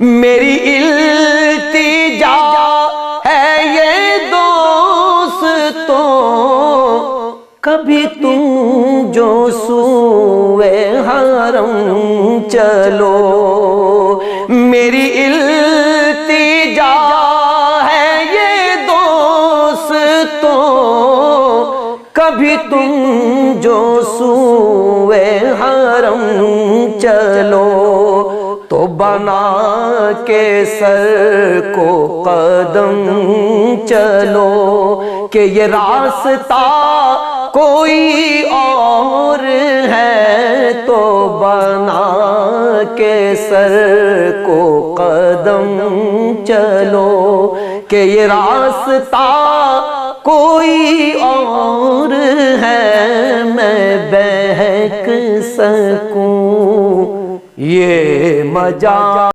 میری التجا ہے یہ دوستوں، کبھی تم جو سوئے حرم چلو، میری التجا ہے یہ دوستوں، کبھی تم جو سوئے حرم چلو، تو بنا کے سر کو قدم چلو، کہ یہ راستہ کوئی اور ہے، تو بنا کے سر کو قدم چلو، کہ یہ راستہ کوئی اور ہے، میں بہک سکوں یہ مجال